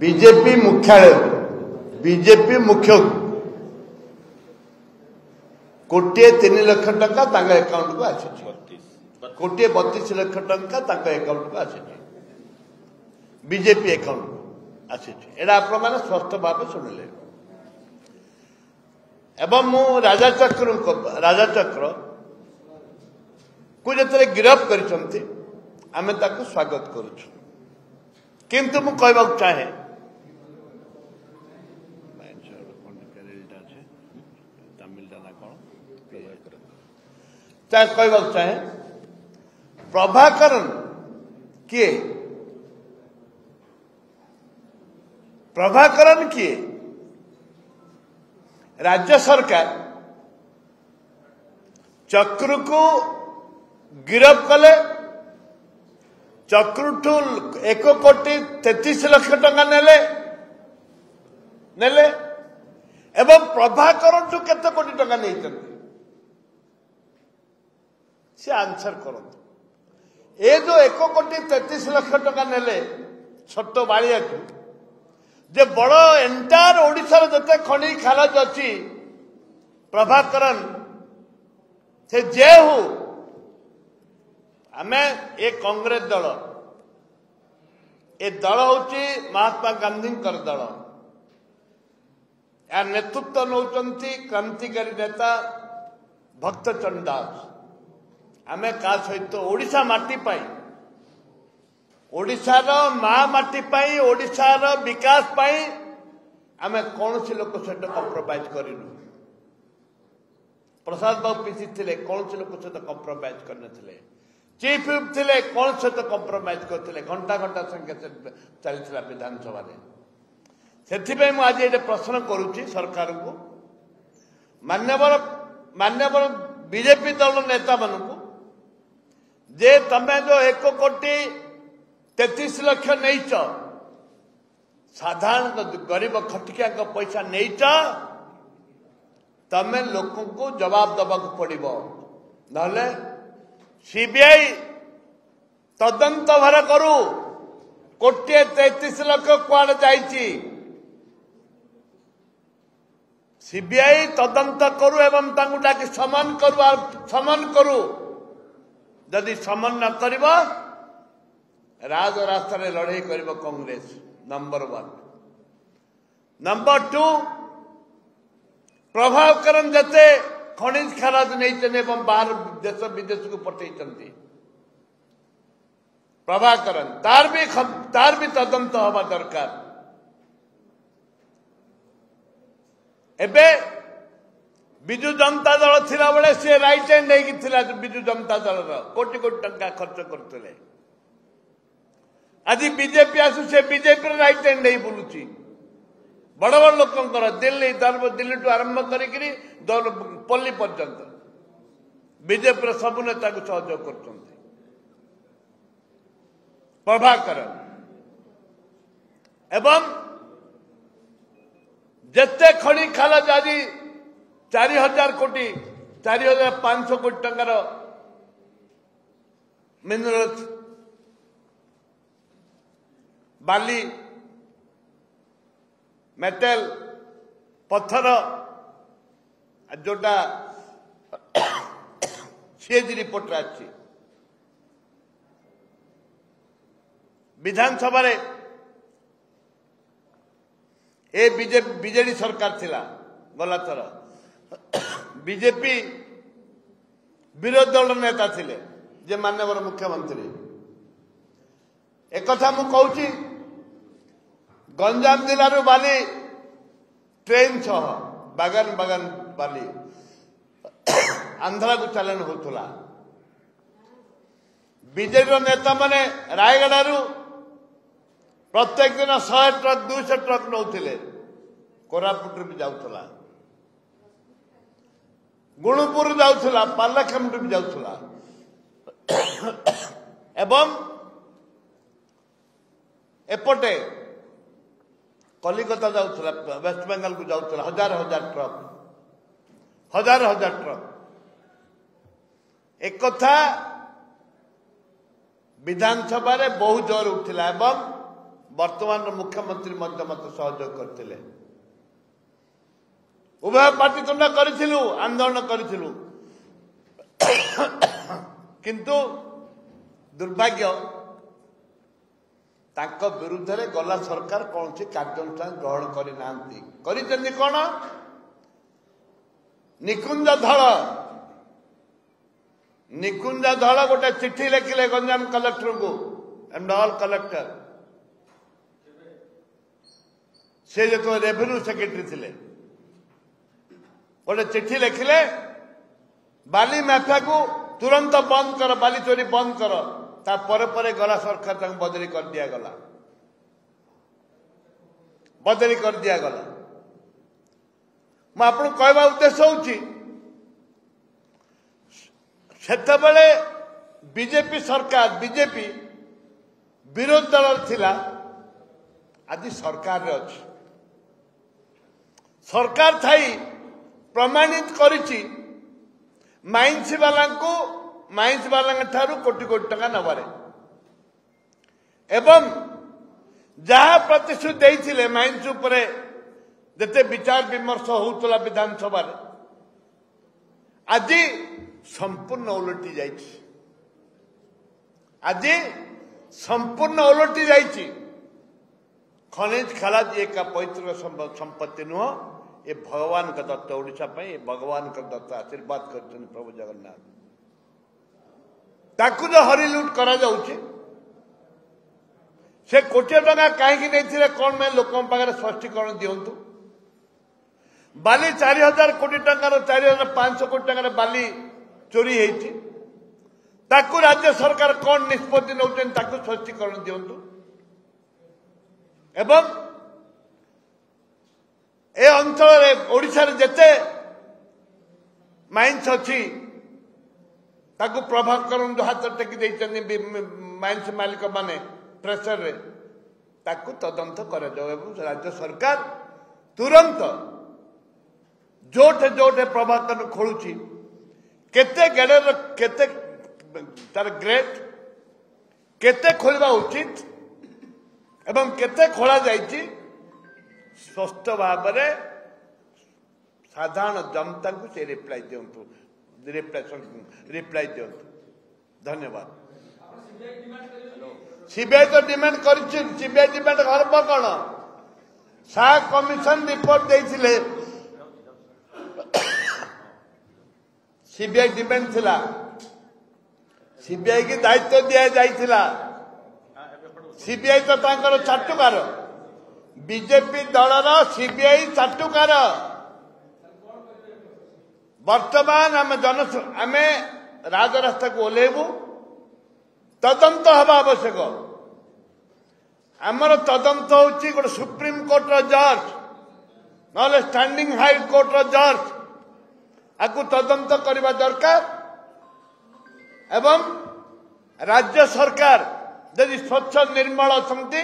BJP मुख्यालय BJP मुख्य कोटिए 3 लाख टका अकाउंट को आसी कोटिए 32 लाख टका अकाउंट को आसी बीजेपी अकाउंट को आसी एटा आपण माने स्पष्ट भाव शुणिले एवं मु राजा चक्र को जतरे गिरफ करिसंती आमे ताको स्वागत करूछु किंतु मु कहबा चाहे कहबा चाहे प्रभाकरन किए राज्य सरकार चक्र को गिरफ कले चक्रुठू 1,33 लाख टका नेले एवं प्रभाकरन जो केते कोटी टका नहीं से आंसर करते ए जो 1,33 लाख टका नेले छोट बाड़िया को जे बड़ एंटायर ओडिशा जते खनि खालज अच्छी प्रभाकरन से जे हो आमे ए कांग्रेस दल ए दल होची महात्मा गांधी दल या नेतृत्व नौचंती क्रांतिकारी नेता भक्तचंद दास आमे का सहित ओडिशा माटी पाई ओडिशार माँ माटी पाई ओडिशार विकास पाई आमे कौन सी लोक सहित कम्प्रोमाइज करूँ प्रसाद बाबू पीसी थे कौन सी लोक सहित कम्प्रोमाइज करने चीफ व्हिप थे कौन सहित कम्प्रोमाइज करते घंटा घंटा संख्या चलता विधानसभा से आज ये प्रश्न करुच्ची सरकार को मान्यवर बीजेपी दल नेता मानू जे तमें जो 1,33 लाख नहीं साधारण गरीब खटिकिया पैसा नहीं तमें लोक को जवाब दबा पड़ो ना सीबीआई तदंत भर करू 1,33 लाख कुआड़ जाइए सीबीआई तदंत करू एवं डाकी समन करू जदि समन न कर राज रास्ता लड़ाई कर कांग्रेस नंबर 1 नंबर 2 प्रभाकरन जते खनिज खाराज नहीं बाहर देश विदेश को पठे प्रभाकरन तार भी तदंत हवा दरकार एबे विजु जनता दल थिला बेले से राइट हैंड थिला विजु जनता दल कोटी कोटी टंका खर्च करते आज बीजेपी आसु से बीजेपी राइट हैंड नहीं बुलुची बड़ बड़ लोकंकर दिल्ली टू आरंभ करी पल्ली पर्यंत बीजेपी सबु नेता को सहयोग कर प्रभाकरन एवं जिते खड़ी खालज आज 4,000 कोटी 4,500 कोटी टंकार मिनरल बाली मेटल पत्थर जोटा सीएजी रिपोर्ट आछि विधानसभा ए बीजेडी सरकार थिला गला थर बीजेपी विरोधी दल नेता थिले जे माननीय मुख्यमंत्री एक कथा मु कहूची गंजाम जिलू बाली ट्रेन सह बागान बागान बाली आंध्रा को चलन होता बीजेपी नेता माने रायगड़ प्रत्येक दिन 100 ट्रक 200 ट्रक नौले कोरापुट भी जाऊला गुणुपुर जाऊला पार्लाखेमुट भी जाऊला एवं एपटे कलिकता जाऊला वेस्ट बेंगल को जाऊला हजार हजार ट्रक एक कथा विधानसभा बहुत जोर उठिला एवं वर्तमान मुख्यमंत्री मत सहयोग करते उभय पाटीतुंड करूँ आंदोलन करूँ किंतु दुर्भाग्य तांको विरुद्ध रे गला सरकार कौन सी कार्यानुष्ठान ग्रहण करी कौन निकुंज धल गोटे चिठी लिखिले गंजाम कलेक्टर को एंड ऑल कलेक्टर से जो रेवेन्यू सेक्रेटरी थिले गोटे चिठी लिखिले बाली माफिया को तुरंत बंद कर बाली चोरी बंद कर तापर गला सरकार बदली कर दिया गला मैं आपको कहवा उद्देश्य होची सेतबेले बीजेपी सरकार बीजेपी विरोध दल थिला आज सरकार रे अछि सरकार थाई प्रमाणित करिछि माइंस वाला ठारू कोटी कोटी टका नबारे एवं जहाँ प्रतिश्रुति देइथिले माइंस उपरे जते विचार विमर्श होउतला विधानसभा आज संपूर्ण उलटी जाइछि आज संपूर्ण उलटी जाइछि खनिज खालाज एक पवित्र संपत्ति नुह ये भगवान का दत्त ओडिशा पे भगवान का दत्त आशीर्वाद कर प्रभु जगन्नाथ ताकू जो हरिलुट करा जाउछि से कोटी टका कहीं नहीं कौन में लोकों पाखे स्पष्टीकरण दिंतु बाली 4000 कोटी टंकार 4500 कोटी टंकार बाली चोरी होती ताकू राज्य सरकार कौन निष्पत्ति नौचन ताकू स्पष्टीकरण दिंतु एवं ए अंचल ओडिशा रे जेते माइंस अच्छी ताकू प्रभाकर जो हाथ टेकी देइछन्ती माइंस मालिक माने प्रेसर रे ताकू तदंत करा जाओ एवं राज्य सरकार तुरंत जोठे जोठे प्रभाकर खोलुची केते गेडर केते तार ग्रेट केते खोलवा उचित एवं केते खोला जाइछि स्पष्ट भाव में साधारण जनता को से रिप्लाई दिंतु रिप्लाई दिंतु धन्यवाद सीबीआई तो डिमांड कर सीबीआई डिमांड करब कौन शाह कमिशन रिपोर्ट देइथिले सीबीआई डिमांड थिला सीबीआई की दायित्व दिया जाइथिला सीबीआई तो तांकर चाटुकार बीजेपी दलर सीबीआई चाटुकार वर्तमान आम राजरास्ता को ओह्लैबू तदंत हवा आवश्यक आमर तदंत होची गोटे सुप्रीम कोर्ट जज ना स्टैंडिंग हाई कोर्ट जज आपको तदंत करने दरकार एवं राज्य सरकार यदि स्वच्छ निर्मल अच्छा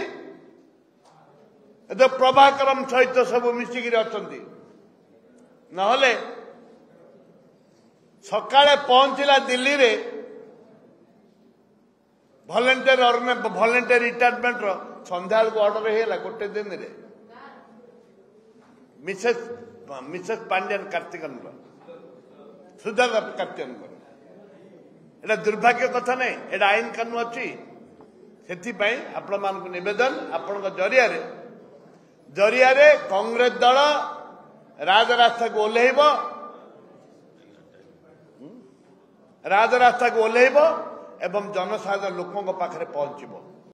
जो प्रभाकरम सहित सब मिसिक नहले सकाळे पहुंचला दिल्ली रे वॉलंटियर रिटायरमेंट संध्या को ऑर्डर है गोटे दिन रे मिसेस पांड्यन कार्तिकन सुधाकर कार्तिकन एटा दुर्भाग्य कथा नहीं एटा आईन कानून अच्छी से आपण मान निवेदन आपण जरिया कांग्रेस दल राजरास्ता को ओह्लैब राजरास्ता को ओह्लैब एवं जनसाधारण लोकों पाखे पहुंचब